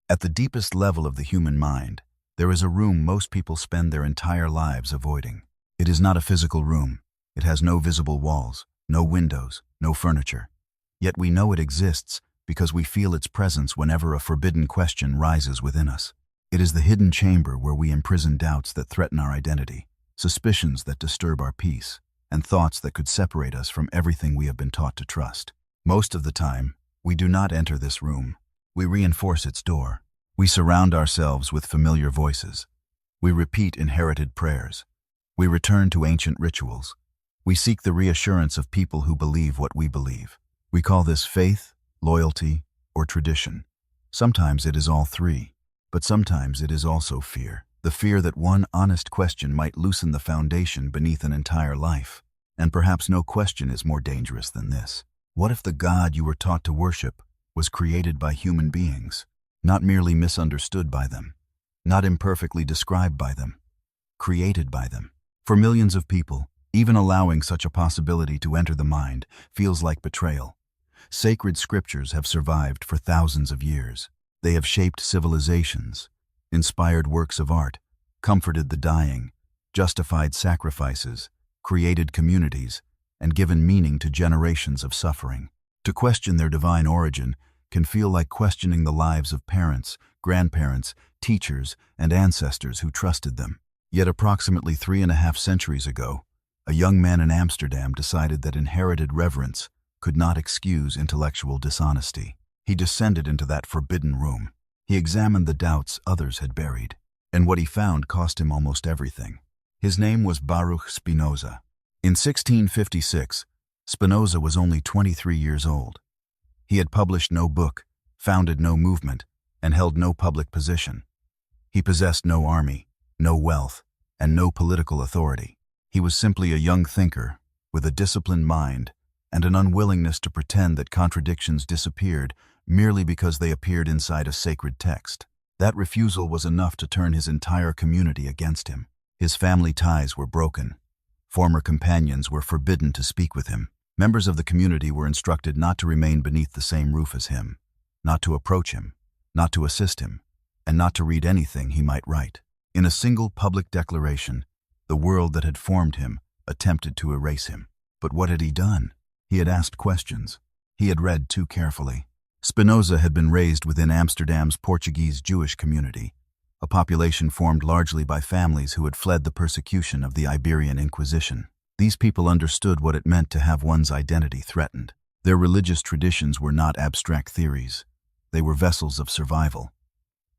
At the deepest level of the human mind, there is a room most people spend their entire lives avoiding. It is not a physical room. It has no visible walls, no windows, no furniture. Yet we know it exists because we feel its presence whenever a forbidden question rises within us. It is the hidden chamber where we imprison doubts that threaten our identity, suspicions that disturb our peace, and thoughts that could separate us from everything we have been taught to trust. Most of the time, we do not enter this room. We reinforce its door. We surround ourselves with familiar voices. We repeat inherited prayers. We return to ancient rituals. We seek the reassurance of people who believe what we believe. We call this faith, loyalty, or tradition. Sometimes it is all three, but sometimes it is also fear. The fear that one honest question might loosen the foundation beneath an entire life. And perhaps no question is more dangerous than this. What if the God you were taught to worship was created by human beings, not merely misunderstood by them, not imperfectly described by them, created by them? For millions of people, even allowing such a possibility to enter the mind feels like betrayal. Sacred scriptures have survived for thousands of years. They have shaped civilizations, inspired works of art, comforted the dying, justified sacrifices, created communities, and given meaning to generations of suffering. To question their divine origin can feel like questioning the lives of parents, grandparents, teachers, and ancestors who trusted them. Yet approximately 3.5 centuries ago, a young man in Amsterdam decided that inherited reverence could not excuse intellectual dishonesty. He descended into that forbidden room. He examined the doubts others had buried, and what he found cost him almost everything. His name was Baruch Spinoza. In 1656, Spinoza was only 23 years old. He had published no book, founded no movement, and held no public position. He possessed no army, no wealth, and no political authority. He was simply a young thinker with a disciplined mind and an unwillingness to pretend that contradictions disappeared merely because they appeared inside a sacred text. That refusal was enough to turn his entire community against him. His family ties were broken. Former companions were forbidden to speak with him. Members of the community were instructed not to remain beneath the same roof as him, not to approach him, not to assist him, and not to read anything he might write. In a single public declaration, the world that had formed him attempted to erase him. But what had he done? He had asked questions. He had read too carefully. Spinoza had been raised within Amsterdam's Portuguese Jewish community, a population formed largely by families who had fled the persecution of the Iberian Inquisition. These people understood what it meant to have one's identity threatened. Their religious traditions were not abstract theories. They were vessels of survival.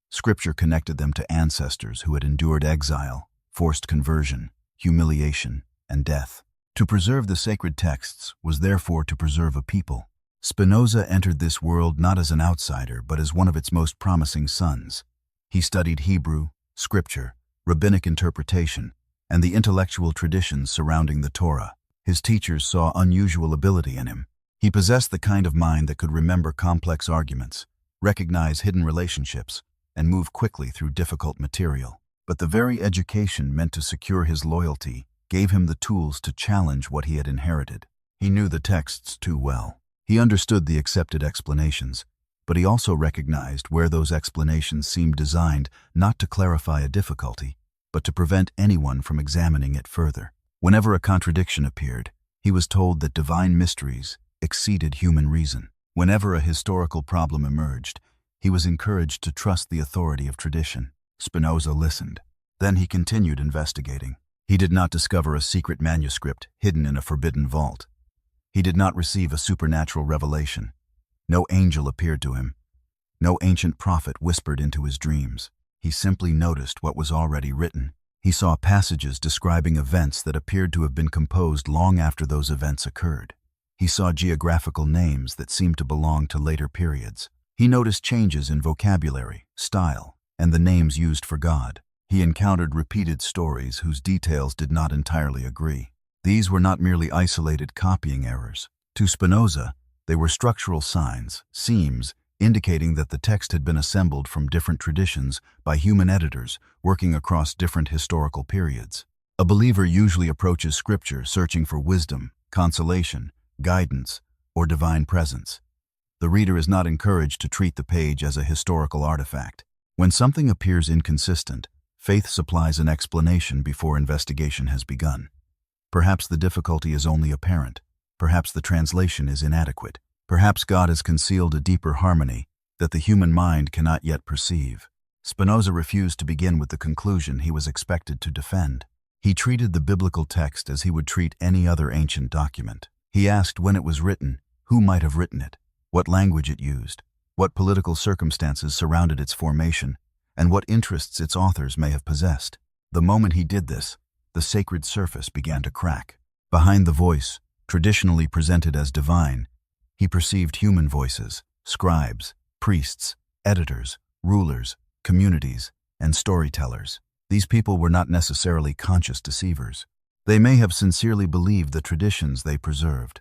Scripture connected them to ancestors who had endured exile, forced conversion, humiliation, and death. To preserve the sacred texts was therefore to preserve a people. Spinoza entered this world not as an outsider, but as one of its most promising sons. He studied Hebrew, scripture, rabbinic interpretation, and the intellectual traditions surrounding the Torah. His teachers saw unusual ability in him. He possessed the kind of mind that could remember complex arguments, recognize hidden relationships, and move quickly through difficult material. But the very education meant to secure his loyalty gave him the tools to challenge what he had inherited. He knew the texts too well. He understood the accepted explanations, but he also recognized where those explanations seemed designed not to clarify a difficulty, but to prevent anyone from examining it further. Whenever a contradiction appeared, he was told that divine mysteries exceeded human reason. Whenever a historical problem emerged, he was encouraged to trust the authority of tradition. Spinoza listened. Then he continued investigating. He did not discover a secret manuscript hidden in a forbidden vault. He did not receive a supernatural revelation. No angel appeared to him. No ancient prophet whispered into his dreams. He simply noticed what was already written. He saw passages describing events that appeared to have been composed long after those events occurred. He saw geographical names that seemed to belong to later periods. He noticed changes in vocabulary, style, and the names used for God. He encountered repeated stories whose details did not entirely agree. These were not merely isolated copying errors. To Spinoza, they were structural signs, seams, indicating that the text had been assembled from different traditions by human editors working across different historical periods. A believer usually approaches Scripture searching for wisdom, consolation, guidance, or divine presence. The reader is not encouraged to treat the page as a historical artifact. When something appears inconsistent, faith supplies an explanation before investigation has begun. Perhaps the difficulty is only apparent. Perhaps the translation is inadequate. Perhaps God has concealed a deeper harmony that the human mind cannot yet perceive. Spinoza refused to begin with the conclusion he was expected to defend. He treated the biblical text as he would treat any other ancient document. He asked when it was written, who might have written it, what language it used, what political circumstances surrounded its formation, and what interests its authors may have possessed. The moment he did this, the sacred surface began to crack. Behind the voice, traditionally presented as divine, he perceived human voices, scribes, priests, editors, rulers, communities, and storytellers. These people were not necessarily conscious deceivers. They may have sincerely believed the traditions they preserved.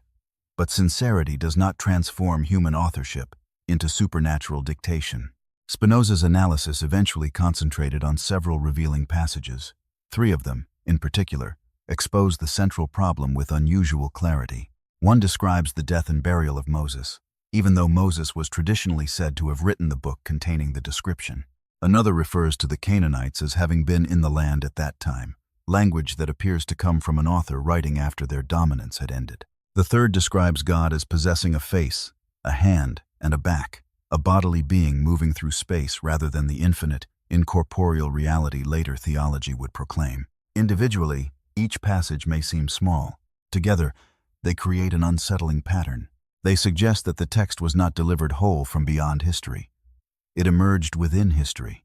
But sincerity does not transform human authorship into supernatural dictation. Spinoza's analysis eventually concentrated on several revealing passages. 3 of them, in particular, expose the central problem with unusual clarity. One describes the death and burial of Moses, even though Moses was traditionally said to have written the book containing the description. Another refers to the Canaanites as having been in the land at that time, language that appears to come from an author writing after their dominance had ended. The third describes God as possessing a face, a hand, and a back, a bodily being moving through space rather than the infinite, incorporeal reality later theology would proclaim. Individually, each passage may seem small. Together, they create an unsettling pattern. They suggest that the text was not delivered whole from beyond history. It emerged within history.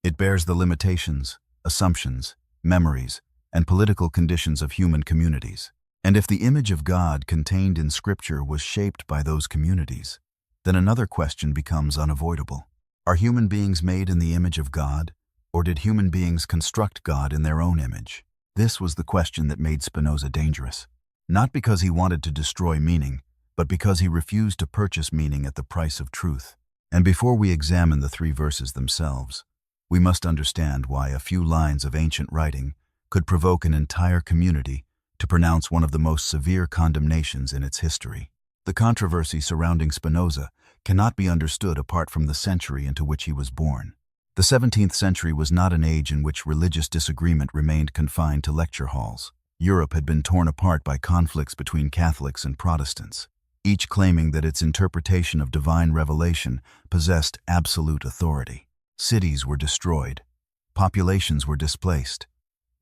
It bears the limitations, assumptions, memories, and political conditions of human communities. And if the image of God contained in Scripture was shaped by those communities, then another question becomes unavoidable. Are human beings made in the image of God, or did human beings construct God in their own image? This was the question that made Spinoza dangerous. Not because he wanted to destroy meaning, but because he refused to purchase meaning at the price of truth. And before we examine the 3 verses themselves, we must understand why a few lines of ancient writing could provoke an entire community to pronounce one of the most severe condemnations in its history. The controversy surrounding Spinoza cannot be understood apart from the century into which he was born. The 17th century was not an age in which religious disagreement remained confined to lecture halls. Europe had been torn apart by conflicts between Catholics and Protestants, each claiming that its interpretation of divine revelation possessed absolute authority. Cities were destroyed. Populations were displaced.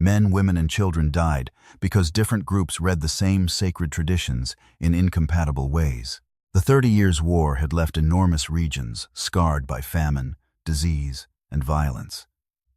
Men, women, and children died because different groups read the same sacred traditions in incompatible ways. The 30 Years' War had left enormous regions scarred by famine, disease, and violence.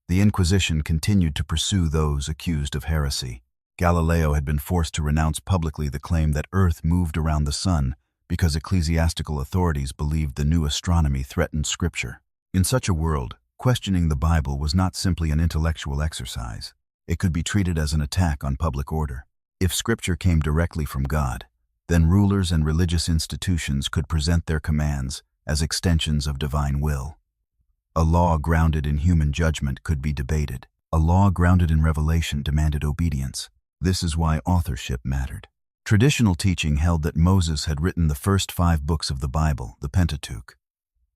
The Inquisition continued to pursue those accused of heresy. Galileo had been forced to renounce publicly the claim that Earth moved around the sun because ecclesiastical authorities believed the new astronomy threatened Scripture. In such a world, questioning the Bible was not simply an intellectual exercise. It could be treated as an attack on public order. If Scripture came directly from God, then rulers and religious institutions could present their commands as extensions of divine will. A law grounded in human judgment could be debated. A law grounded in revelation demanded obedience. This is why authorship mattered. Traditional teaching held that Moses had written the first 5 books of the Bible, the Pentateuch.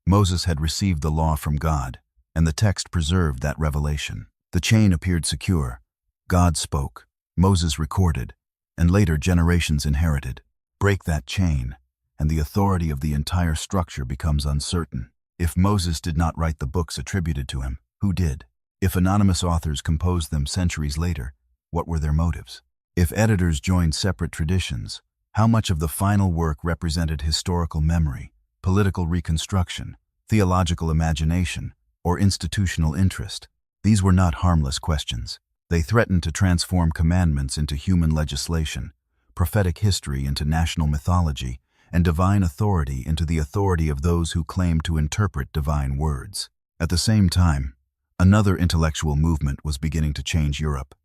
Moses had received the law from God, and the text preserved that revelation. The chain appeared secure. God spoke, Moses recorded, and later generations inherited. Break that chain, and the authority of the entire structure becomes uncertain. If Moses did not write the books attributed to him, who did? If anonymous authors composed them centuries later, what were their motives? If editors joined separate traditions, how much of the final work represented historical memory, political reconstruction, theological imagination, or institutional interest? These were not harmless questions. They threatened to transform commandments into human legislation, prophetic history into national mythology, and divine authority into the authority of those who claimed to interpret divine words. At the same time, another intellectual movement was beginning to change Europe.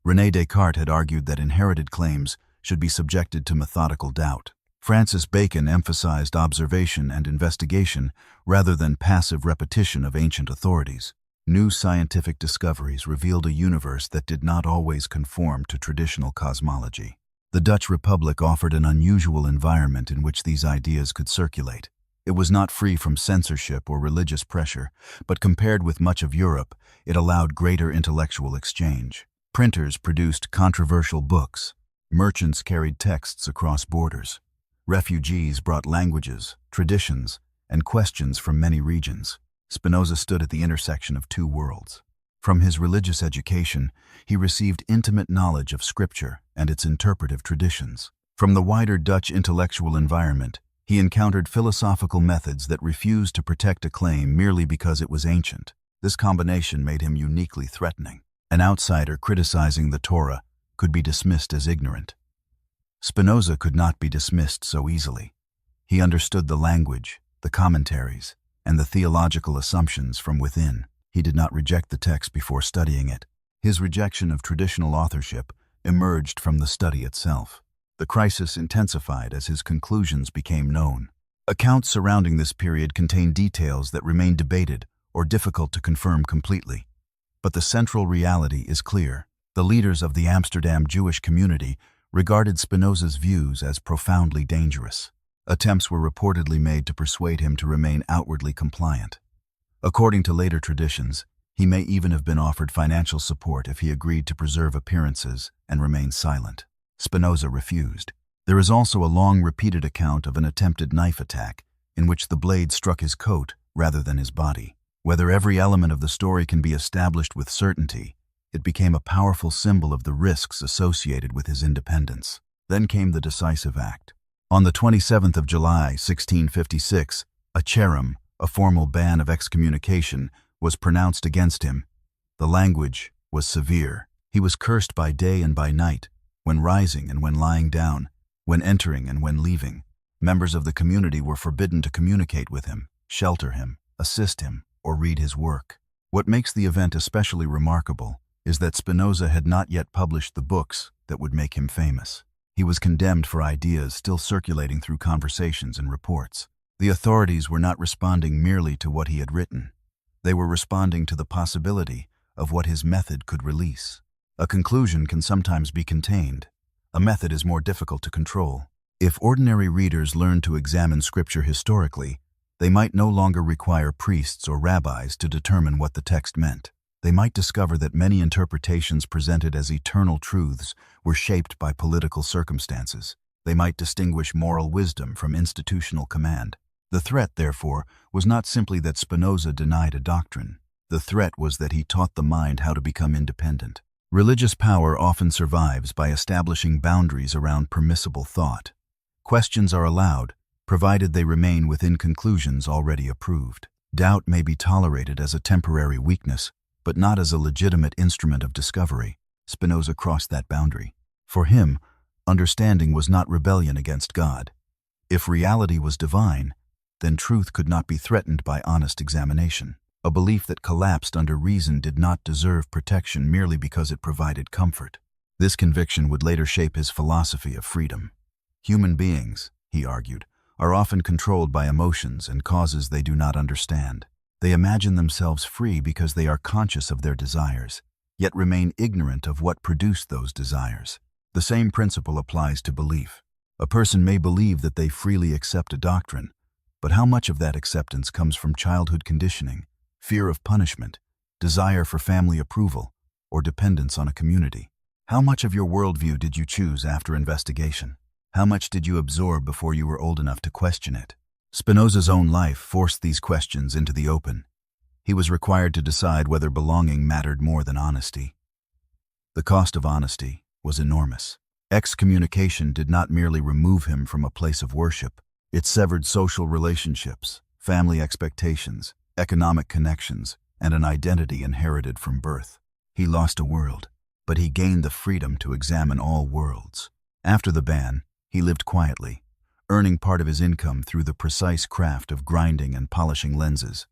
René Descartes had argued that inherited claims should be subjected to methodical doubt. Francis Bacon emphasized observation and investigation rather than passive repetition of ancient authorities. New scientific discoveries revealed a universe that did not always conform to traditional cosmology. The Dutch Republic offered an unusual environment in which these ideas could circulate. It was not free from censorship or religious pressure, but compared with much of Europe, it allowed greater intellectual exchange. Printers produced controversial books. Merchants carried texts across borders. Refugees brought languages, traditions, and questions from many regions. Spinoza stood at the intersection of two worlds. From his religious education, he received intimate knowledge of Scripture and its interpretive traditions. From the wider Dutch intellectual environment, he encountered philosophical methods that refused to protect a claim merely because it was ancient. This combination made him uniquely threatening. An outsider criticizing the Torah could be dismissed as ignorant. Spinoza could not be dismissed so easily. He understood the language, the commentaries, and the theological assumptions from within. He did not reject the text before studying it. His rejection of traditional authorship emerged from the study itself. The crisis intensified as his conclusions became known. Accounts surrounding this period contain details that remain debated or difficult to confirm completely. But the central reality is clear. The leaders of the Amsterdam Jewish community regarded Spinoza's views as profoundly dangerous. Attempts were reportedly made to persuade him to remain outwardly compliant. According to later traditions, he may even have been offered financial support if he agreed to preserve appearances and remain silent. Spinoza refused. There is also a long repeated account of an attempted knife attack in which the blade struck his coat rather than his body. Whether every element of the story can be established with certainty, it became a powerful symbol of the risks associated with his independence. Then came the decisive act. On the 27th of July, 1656, a cherem, a formal ban of excommunication, was pronounced against him. The language was severe. He was cursed by day and by night, when rising and when lying down, when entering and when leaving. Members of the community were forbidden to communicate with him, shelter him, assist him, or read his work. What makes the event especially remarkable is that Spinoza had not yet published the books that would make him famous. He was condemned for ideas still circulating through conversations and reports. The authorities were not responding merely to what he had written. They were responding to the possibility of what his method could release. A conclusion can sometimes be contained. A method is more difficult to control. If ordinary readers learned to examine Scripture historically, they might no longer require priests or rabbis to determine what the text meant. They might discover that many interpretations presented as eternal truths were shaped by political circumstances. They might distinguish moral wisdom from institutional command. The threat, therefore, was not simply that Spinoza denied a doctrine. The threat was that he taught the mind how to become independent. Religious power often survives by establishing boundaries around permissible thought. Questions are allowed, provided they remain within conclusions already approved. Doubt may be tolerated as a temporary weakness, but not as a legitimate instrument of discovery. Spinoza crossed that boundary. For him, understanding was not rebellion against God. If reality was divine, then truth could not be threatened by honest examination. A belief that collapsed under reason did not deserve protection merely because it provided comfort. This conviction would later shape his philosophy of freedom. Human beings, he argued, are often controlled by emotions and causes they do not understand. They imagine themselves free because they are conscious of their desires, yet remain ignorant of what produced those desires. The same principle applies to belief. A person may believe that they freely accept a doctrine, but how much of that acceptance comes from childhood conditioning, fear of punishment, desire for family approval, or dependence on a community? How much of your worldview did you choose after investigation? How much did you absorb before you were old enough to question it? Spinoza's own life forced these questions into the open. He was required to decide whether belonging mattered more than honesty. The cost of honesty was enormous. Excommunication did not merely remove him from a place of worship. It severed social relationships, family expectations, economic connections, and an identity inherited from birth. He lost a world, but he gained the freedom to examine all worlds. After the ban, he lived quietly, earning part of his income through the precise craft of grinding and polishing lenses.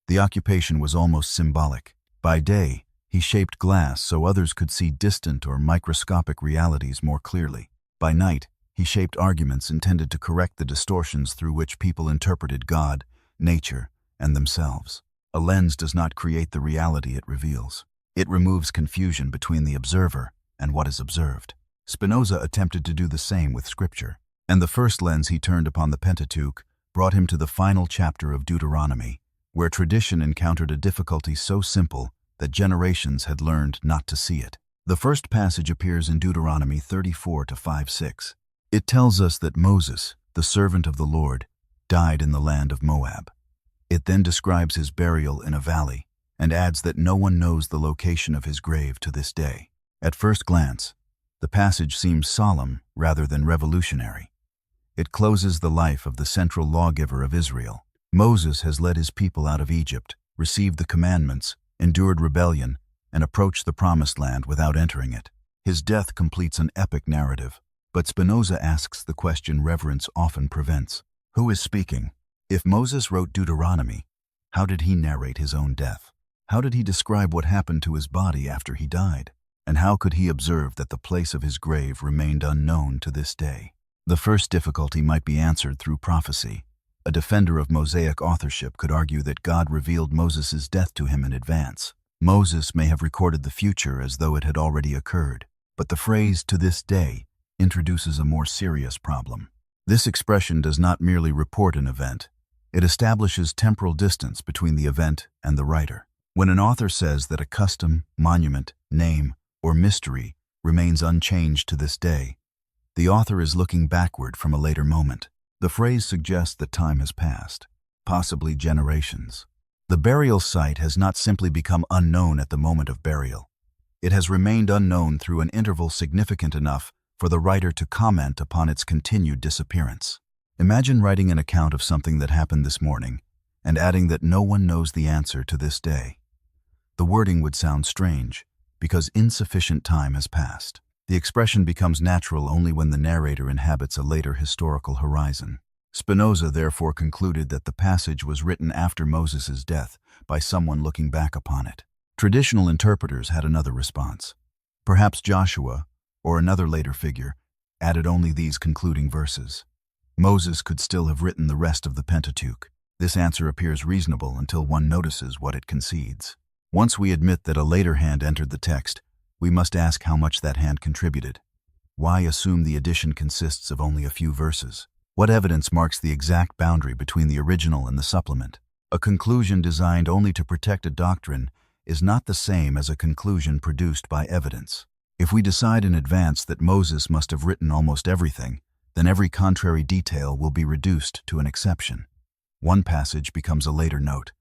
The occupation was almost symbolic. By day, he shaped glass so others could see distant or microscopic realities more clearly. By night, he shaped arguments intended to correct the distortions through which people interpreted God, nature, and themselves. A lens does not create the reality it reveals. It removes confusion between the observer and what is observed. Spinoza attempted to do the same with Scripture, and the first lens he turned upon the Pentateuch brought him to the final chapter of Deuteronomy, where tradition encountered a difficulty so simple that generations had learned not to see it. The first passage appears in Deuteronomy 34 to 5:6. It tells us that Moses, the servant of the Lord, died in the land of Moab. It then describes his burial in a valley and adds that no one knows the location of his grave to this day. At first glance, the passage seems solemn rather than revolutionary. It closes the life of the central lawgiver of Israel. Moses has led his people out of Egypt, received the commandments, endured rebellion, and approached the promised land without entering it. His death completes an epic narrative, but Spinoza asks the question reverence often prevents. Who is speaking? If Moses wrote Deuteronomy, how did he narrate his own death? How did he describe what happened to his body after he died? And how could he observe that the place of his grave remained unknown to this day? The first difficulty might be answered through prophecy. A defender of Mosaic authorship could argue that God revealed Moses' death to him in advance. Moses may have recorded the future as though it had already occurred, but the phrase "to this day" introduces a more serious problem. This expression does not merely report an event, it establishes temporal distance between the event and the writer. When an author says that a custom, monument, name, or mystery remains unchanged to this day, the author is looking backward from a later moment. The phrase suggests that time has passed, possibly generations. The burial site has not simply become unknown at the moment of burial. It has remained unknown through an interval significant enough for the writer to comment upon its continued disappearance. Imagine writing an account of something that happened this morning and adding that no one knows the answer to this day. The wording would sound strange because insufficient time has passed. The expression becomes natural only when the narrator inhabits a later historical horizon. Spinoza therefore concluded that the passage was written after Moses' death by someone looking back upon it. Traditional interpreters had another response. Perhaps Joshua, or another later figure, added only these concluding verses. Moses could still have written the rest of the Pentateuch. This answer appears reasonable until one notices what it concedes. Once we admit that a later hand entered the text, we must ask how much that hand contributed. Why assume the addition consists of only a few verses? What evidence marks the exact boundary between the original and the supplement? A conclusion designed only to protect a doctrine is not the same as a conclusion produced by evidence. If we decide in advance that Moses must have written almost everything, then every contrary detail will be reduced to an exception. One passage becomes a later note,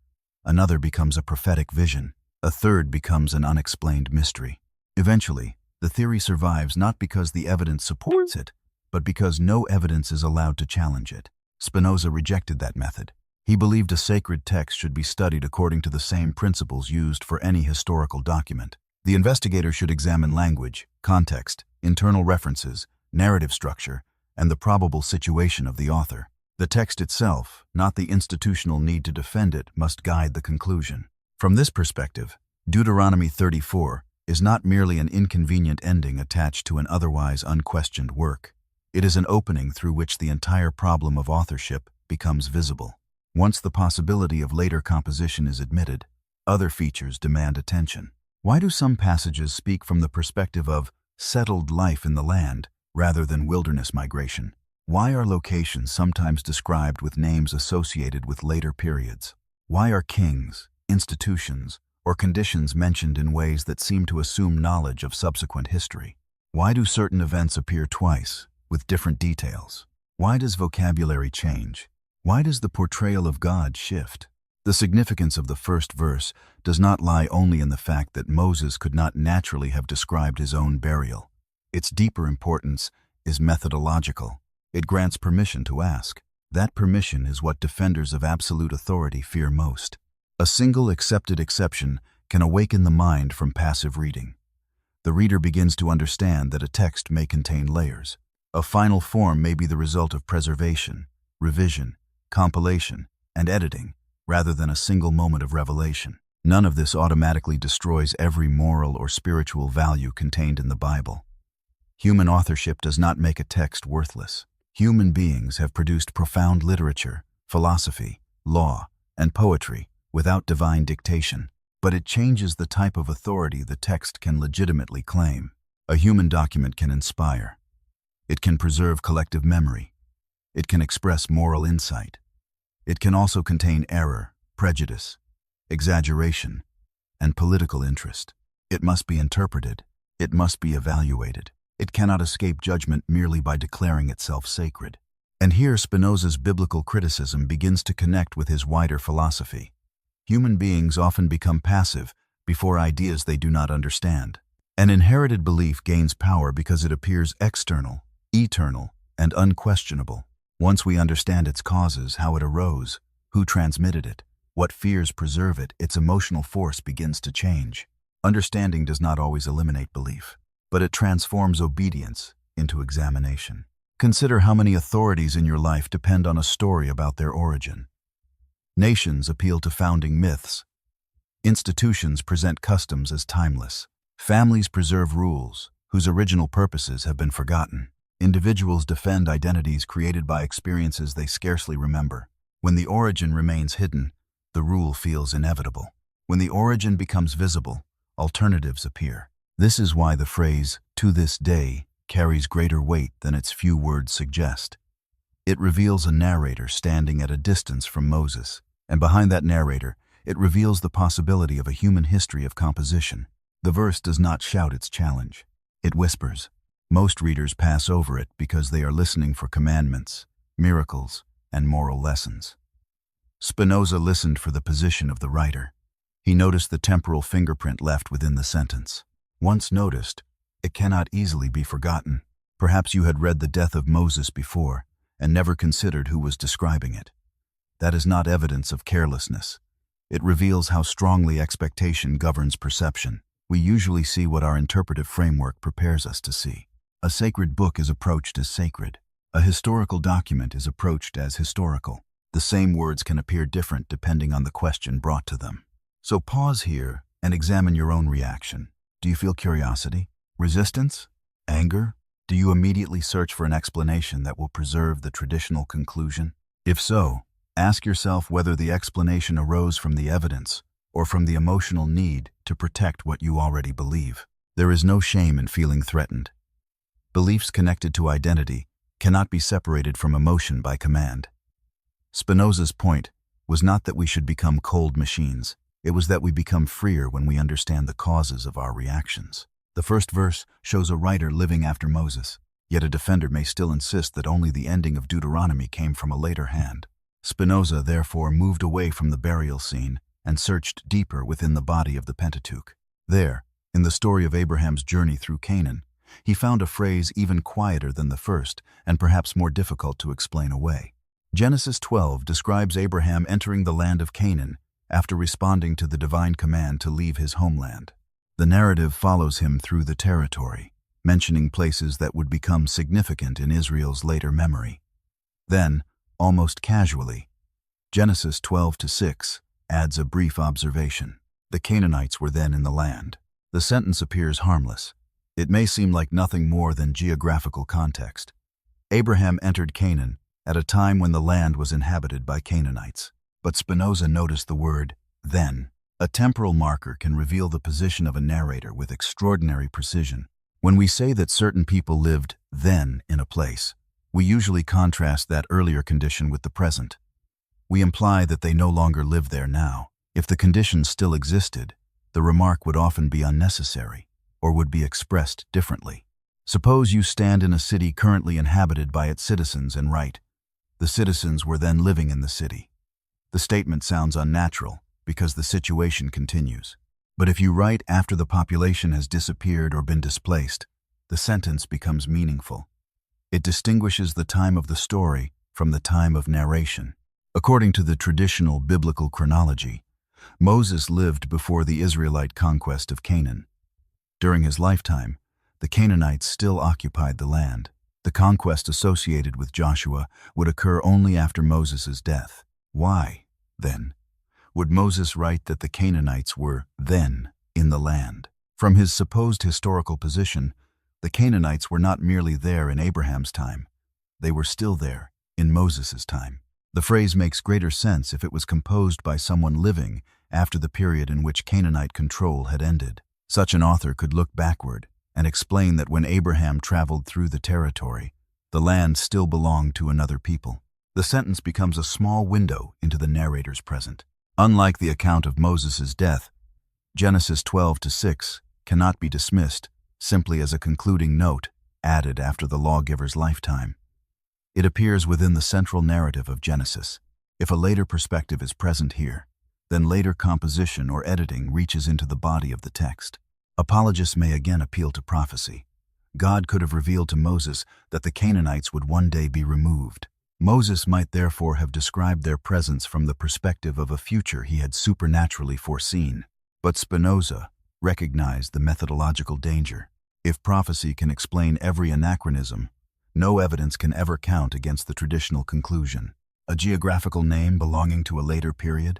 another becomes a prophetic vision, a third becomes an unexplained mystery. Eventually, the theory survives not because the evidence supports it, but because no evidence is allowed to challenge it. Spinoza rejected that method. He believed a sacred text should be studied according to the same principles used for any historical document. The investigator should examine language, context, internal references, narrative structure, and the probable situation of the author. The text itself, not the institutional need to defend it, must guide the conclusion. From this perspective, Deuteronomy 34 is not merely an inconvenient ending attached to an otherwise unquestioned work. It is an opening through which the entire problem of authorship becomes visible. Once the possibility of later composition is admitted, other features demand attention. Why do some passages speak from the perspective of settled life in the land rather than wilderness migration? Why are locations sometimes described with names associated with later periods? Why are kings, institutions, or conditions mentioned in ways that seem to assume knowledge of subsequent history? Why do certain events appear twice, with different details? Why does vocabulary change? Why does the portrayal of God shift? The significance of the first verse does not lie only in the fact that Moses could not naturally have described his own burial. Its deeper importance is methodological. It grants permission to ask. That permission is what defenders of absolute authority fear most. A single accepted exception can awaken the mind from passive reading. The reader begins to understand that a text may contain layers. A final form may be the result of preservation, revision, compilation, and editing, rather than a single moment of revelation. None of this automatically destroys every moral or spiritual value contained in the Bible. Human authorship does not make a text worthless. Human beings have produced profound literature, philosophy, law, and poetry without divine dictation, but it changes the type of authority the text can legitimately claim. A human document can inspire. It can preserve collective memory. It can express moral insight. It can also contain error, prejudice, exaggeration, and political interest. It must be interpreted. It must be evaluated. It cannot escape judgment merely by declaring itself sacred. And here Spinoza's biblical criticism begins to connect with his wider philosophy. Human beings often become passive before ideas they do not understand. An inherited belief gains power because it appears external, eternal, and unquestionable. Once we understand its causes, how it arose, who transmitted it, what fears preserve it, its emotional force begins to change. Understanding does not always eliminate belief, but it transforms obedience into examination. Consider how many authorities in your life depend on a story about their origin. Nations appeal to founding myths. Institutions present customs as timeless. Families preserve rules whose original purposes have been forgotten. Individuals defend identities created by experiences they scarcely remember. When the origin remains hidden, the rule feels inevitable. When the origin becomes visible, alternatives appear. This is why the phrase, "to this day," carries greater weight than its few words suggest. It reveals a narrator standing at a distance from Moses, and behind that narrator, it reveals the possibility of a human history of composition. The verse does not shout its challenge. It whispers. Most readers pass over it because they are listening for commandments, miracles, and moral lessons. Spinoza listened for the position of the writer. He noticed the temporal fingerprint left within the sentence. Once noticed, it cannot easily be forgotten. Perhaps you had read the death of Moses before and never considered who was describing it. That is not evidence of carelessness. It reveals how strongly expectation governs perception. We usually see what our interpretive framework prepares us to see. A sacred book is approached as sacred. A historical document is approached as historical. The same words can appear different depending on the question brought to them. So pause here and examine your own reaction. Do you feel curiosity? Resistance? Anger? Do you immediately search for an explanation that will preserve the traditional conclusion? If so, ask yourself whether the explanation arose from the evidence or from the emotional need to protect what you already believe. There is no shame in feeling threatened. Beliefs connected to identity cannot be separated from emotion by command. Spinoza's point was not that we should become cold machines. It was that we become freer when we understand the causes of our reactions. The first verse shows a writer living after Moses, yet a defender may still insist that only the ending of Deuteronomy came from a later hand. Spinoza therefore moved away from the burial scene and searched deeper within the body of the Pentateuch. There, in the story of Abraham's journey through Canaan, he found a phrase even quieter than the first and perhaps more difficult to explain away. Genesis 12 describes Abraham entering the land of Canaan after responding to the divine command to leave his homeland. The narrative follows him through the territory, mentioning places that would become significant in Israel's later memory. Then, almost casually, Genesis 12-6 adds a brief observation. The Canaanites were then in the land. The sentence appears harmless. It may seem like nothing more than geographical context. Abraham entered Canaan at a time when the land was inhabited by Canaanites. But Spinoza noticed the word, then. A temporal marker can reveal the position of a narrator with extraordinary precision. When we say that certain people lived then in a place, we usually contrast that earlier condition with the present. We imply that they no longer live there now. If the condition still existed, the remark would often be unnecessary or would be expressed differently. Suppose you stand in a city currently inhabited by its citizens and write, "The citizens were then living in the city." The statement sounds unnatural because the situation continues. But if you write after the population has disappeared or been displaced, the sentence becomes meaningful. It distinguishes the time of the story from the time of narration. According to the traditional biblical chronology, Moses lived before the Israelite conquest of Canaan. During his lifetime, the Canaanites still occupied the land. The conquest associated with Joshua would occur only after Moses' death. Why, then, would Moses write that the Canaanites were then in the land? From his supposed historical position, the Canaanites were not merely there in Abraham's time. They were still there in Moses' time. The phrase makes greater sense if it was composed by someone living after the period in which Canaanite control had ended. Such an author could look backward and explain that when Abraham traveled through the territory, the land still belonged to another people. The sentence becomes a small window into the narrator's present. Unlike the account of Moses' death, Genesis 12-6 cannot be dismissed simply as a concluding note added after the lawgiver's lifetime. It appears within the central narrative of Genesis. If a later perspective is present here, then later composition or editing reaches into the body of the text. Apologists may again appeal to prophecy. God could have revealed to Moses that the Canaanites would one day be removed. Moses might therefore have described their presence from the perspective of a future he had supernaturally foreseen. But Spinoza recognized the methodological danger. If prophecy can explain every anachronism, no evidence can ever count against the traditional conclusion. A geographical name belonging to a later period?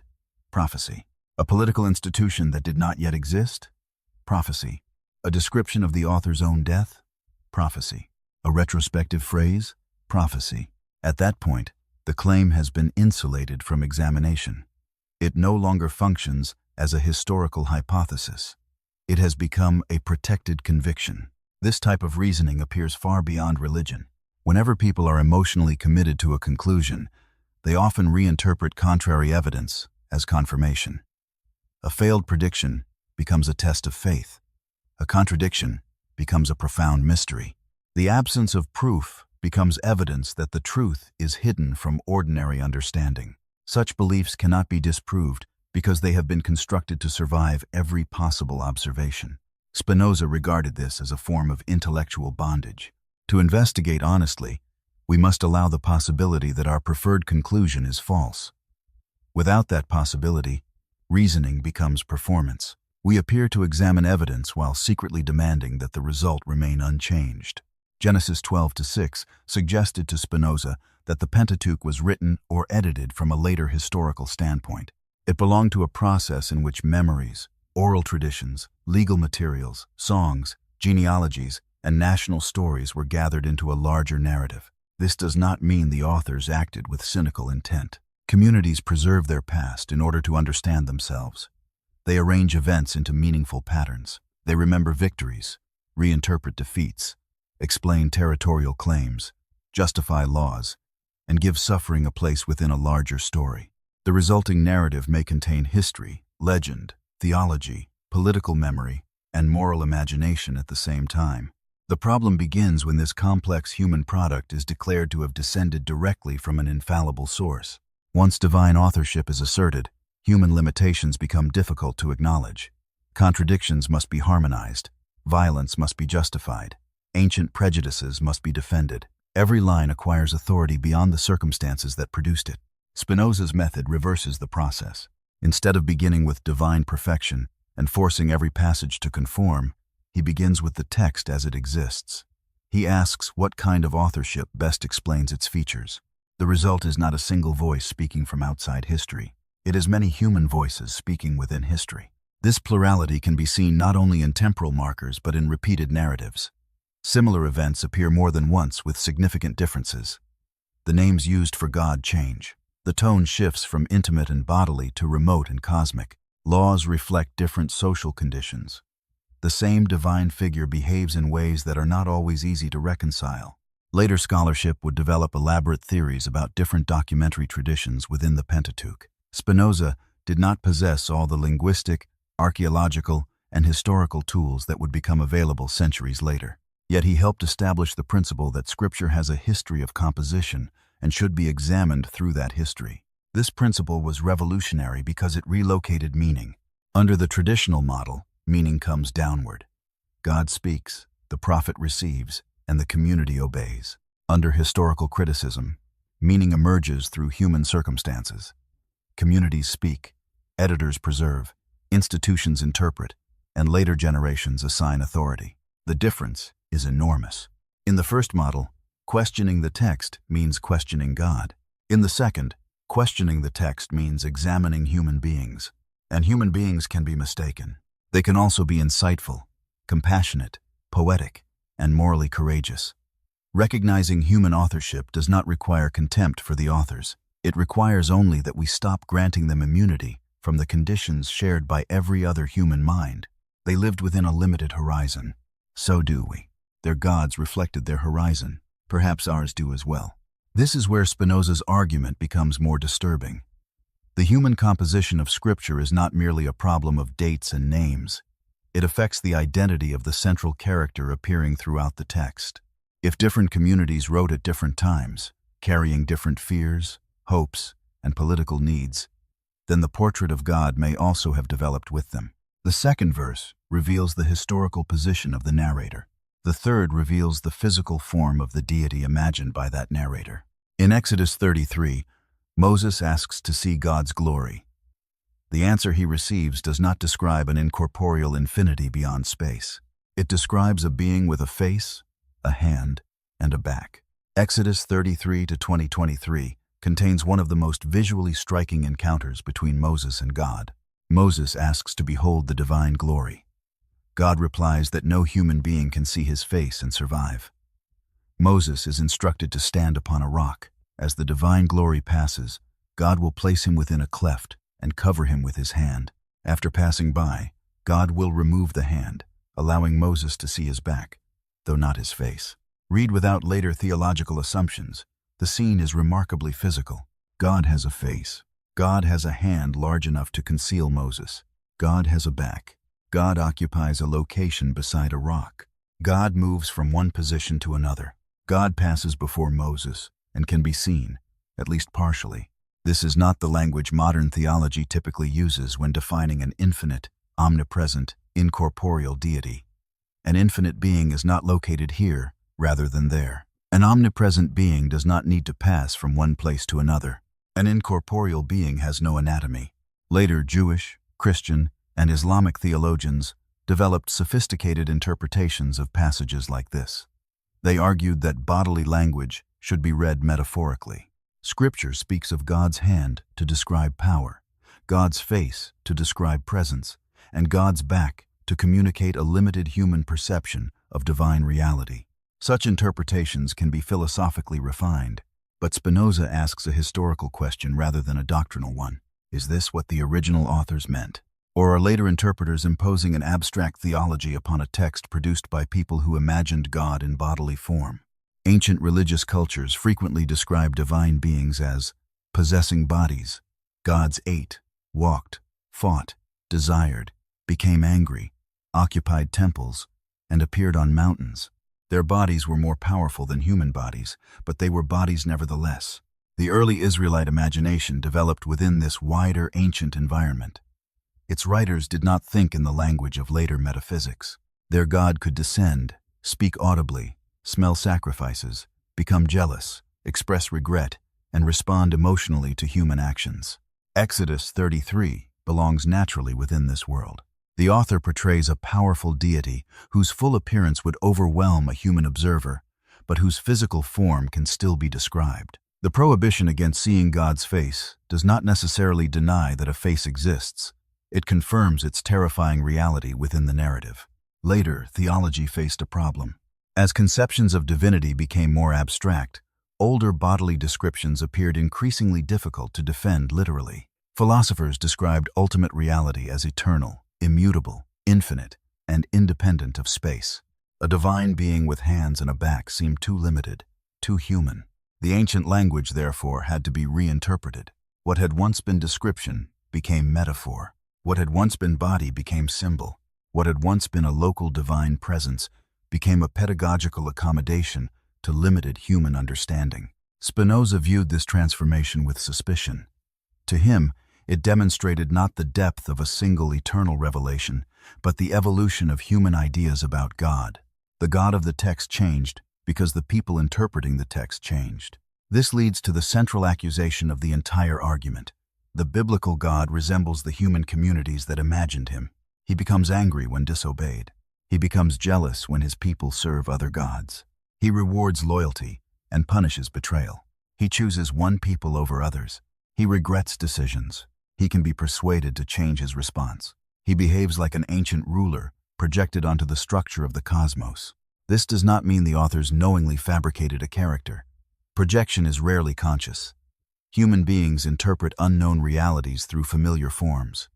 Prophecy. A political institution that did not yet exist? Prophecy. A description of the author's own death? Prophecy. A retrospective phrase? Prophecy. At that point, the claim has been insulated from examination. It no longer functions as a historical hypothesis. It has become a protected conviction. This type of reasoning appears far beyond religion. Whenever people are emotionally committed to a conclusion, they often reinterpret contrary evidence as confirmation. A failed prediction becomes a test of faith. A contradiction becomes a profound mystery. The absence of proof becomes evidence that the truth is hidden from ordinary understanding. Such beliefs cannot be disproved because they have been constructed to survive every possible observation. Spinoza regarded this as a form of intellectual bondage. To investigate honestly, we must allow the possibility that our preferred conclusion is false. Without that possibility, reasoning becomes performance. We appear to examine evidence while secretly demanding that the result remain unchanged. Genesis 12-6 suggested to Spinoza that the Pentateuch was written or edited from a later historical standpoint. It belonged to a process in which memories, oral traditions, legal materials, songs, genealogies, and national stories were gathered into a larger narrative. This does not mean the authors acted with cynical intent. Communities preserve their past in order to understand themselves. They arrange events into meaningful patterns. They remember victories, reinterpret defeats, explain territorial claims, justify laws, and give suffering a place within a larger story. The resulting narrative may contain history, legend, theology, political memory, and moral imagination at the same time. The problem begins when this complex human product is declared to have descended directly from an infallible source. Once divine authorship is asserted, human limitations become difficult to acknowledge. Contradictions must be harmonized. Violence must be justified. Ancient prejudices must be defended. Every line acquires authority beyond the circumstances that produced it. Spinoza's method reverses the process. Instead of beginning with divine perfection and forcing every passage to conform, he begins with the text as it exists. He asks what kind of authorship best explains its features. The result is not a single voice speaking from outside history. It is many human voices speaking within history. This plurality can be seen not only in temporal markers but in repeated narratives. Similar events appear more than once with significant differences. The names used for God change. The tone shifts from intimate and bodily to remote and cosmic. Laws reflect different social conditions. The same divine figure behaves in ways that are not always easy to reconcile. Later scholarship would develop elaborate theories about different documentary traditions within the Pentateuch. Spinoza did not possess all the linguistic, archaeological, and historical tools that would become available centuries later. Yet he helped establish the principle that Scripture has a history of composition and should be examined through that history. This principle was revolutionary because it relocated meaning. Under the traditional model, meaning comes downward. God speaks, the prophet receives, and the community obeys. Under historical criticism, meaning emerges through human circumstances. Communities speak, editors preserve, institutions interpret, and later generations assign authority. The difference is enormous. In the first model, questioning the text means questioning God. In the second, questioning the text means examining human beings. And human beings can be mistaken. They can also be insightful, compassionate, poetic, and morally courageous. Recognizing human authorship does not require contempt for the authors. It requires only that we stop granting them immunity from the conditions shared by every other human mind. They lived within a limited horizon. So do we. Their gods reflected their horizon. Perhaps ours do as well. This is where Spinoza's argument becomes more disturbing. The human composition of Scripture is not merely a problem of dates and names. It affects the identity of the central character appearing throughout the text. If different communities wrote at different times, carrying different fears, hopes, and political needs, then the portrait of God may also have developed with them. The second verse reveals the historical position of the narrator. The third reveals the physical form of the deity imagined by that narrator. In Exodus 33, Moses asks to see God's glory. The answer he receives does not describe an incorporeal infinity beyond space. It describes a being with a face, a hand, and a back. Exodus 33 to 23 contains one of the most visually striking encounters between Moses and God. Moses asks to behold the divine glory. God replies that no human being can see his face and survive. Moses is instructed to stand upon a rock. As the divine glory passes, God will place him within a cleft and cover him with his hand. After passing by, God will remove the hand, allowing Moses to see his back, though not his face. Read without later theological assumptions. The scene is remarkably physical. God has a face. God has a hand large enough to conceal Moses. God has a back. God occupies a location beside a rock. God moves from one position to another. God passes before Moses and can be seen, at least partially. This is not the language modern theology typically uses when defining an infinite, omnipresent, incorporeal deity. An infinite being is not located here rather than there. An omnipresent being does not need to pass from one place to another. An incorporeal being has no anatomy. Later, Jewish, Christian, and Islamic theologians developed sophisticated interpretations of passages like this. They argued that bodily language should be read metaphorically. Scripture speaks of God's hand to describe power, God's face to describe presence, and God's back to communicate a limited human perception of divine reality. Such interpretations can be philosophically refined, but Spinoza asks a historical question rather than a doctrinal one. Is this what the original authors meant? Or are later interpreters imposing an abstract theology upon a text produced by people who imagined God in bodily form? Ancient religious cultures frequently describe divine beings as possessing bodies. Gods ate, walked, fought, desired, became angry, occupied temples, and appeared on mountains. Their bodies were more powerful than human bodies, but they were bodies nevertheless. The early Israelite imagination developed within this wider ancient environment. Its writers did not think in the language of later metaphysics. Their God could descend, speak audibly, smell sacrifices, become jealous, express regret, and respond emotionally to human actions. Exodus 33 belongs naturally within this world. The author portrays a powerful deity whose full appearance would overwhelm a human observer, but whose physical form can still be described. The prohibition against seeing God's face does not necessarily deny that a face exists. It confirms its terrifying reality within the narrative. Later, theology faced a problem. As conceptions of divinity became more abstract, older bodily descriptions appeared increasingly difficult to defend literally. Philosophers described ultimate reality as eternal, immutable, infinite, and independent of space. A divine being with hands and a back seemed too limited, too human. The ancient language, therefore, had to be reinterpreted. What had once been description became metaphor. What had once been body became symbol. What had once been a local divine presence became a pedagogical accommodation to limited human understanding. Spinoza viewed this transformation with suspicion. To him, it demonstrated not the depth of a single eternal revelation, but the evolution of human ideas about God. The God of the text changed because the people interpreting the text changed. This leads to the central accusation of the entire argument. The biblical God resembles the human communities that imagined him. He becomes angry when disobeyed. He becomes jealous when his people serve other gods. He rewards loyalty and punishes betrayal. He chooses one people over others. He regrets decisions. He can be persuaded to change his response. He behaves like an ancient ruler projected onto the structure of the cosmos. This does not mean the authors knowingly fabricated a character. Projection is rarely conscious. Human beings interpret unknown realities through familiar forms.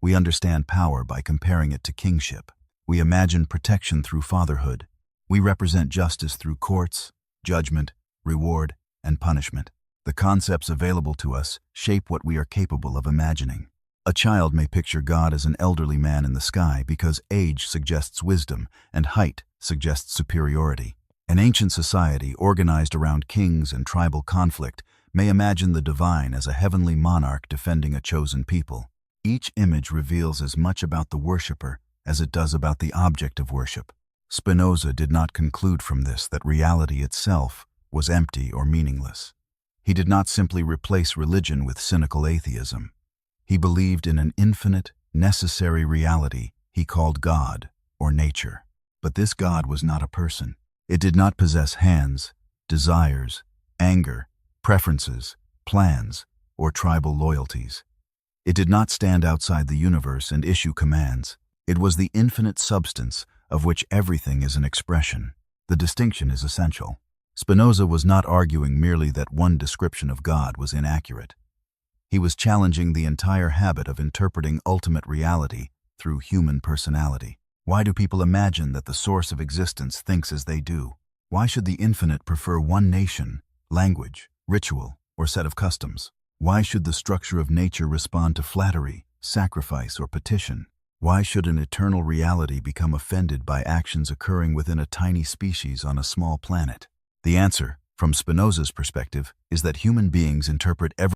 We understand power by comparing it to kingship. We imagine protection through fatherhood. We represent justice through courts, judgment, reward, and punishment. The concepts available to us shape what we are capable of imagining. A child may picture God as an elderly man in the sky because age suggests wisdom and height suggests superiority. An ancient society organized around kings and tribal conflict may imagine the divine as a heavenly monarch defending a chosen people. Each image reveals as much about the worshipper as it does about the object of worship. Spinoza did not conclude from this that reality itself was empty or meaningless. He did not simply replace religion with cynical atheism. He believed in an infinite, necessary reality he called God or nature. But this God was not a person. It did not possess hands, desires, anger, preferences, plans, or tribal loyalties. It did not stand outside the universe and issue commands. It was the infinite substance of which everything is an expression. The distinction is essential. Spinoza was not arguing merely that one description of God was inaccurate. He was challenging the entire habit of interpreting ultimate reality through human personality. Why do people imagine that the source of existence thinks as they do? Why should the infinite prefer one nation, language, ritual, or set of customs? Why should the structure of nature respond to flattery, sacrifice, or petition? Why should an eternal reality become offended by actions occurring within a tiny species on a small planet? The answer, from Spinoza's perspective, is that human beings interpret every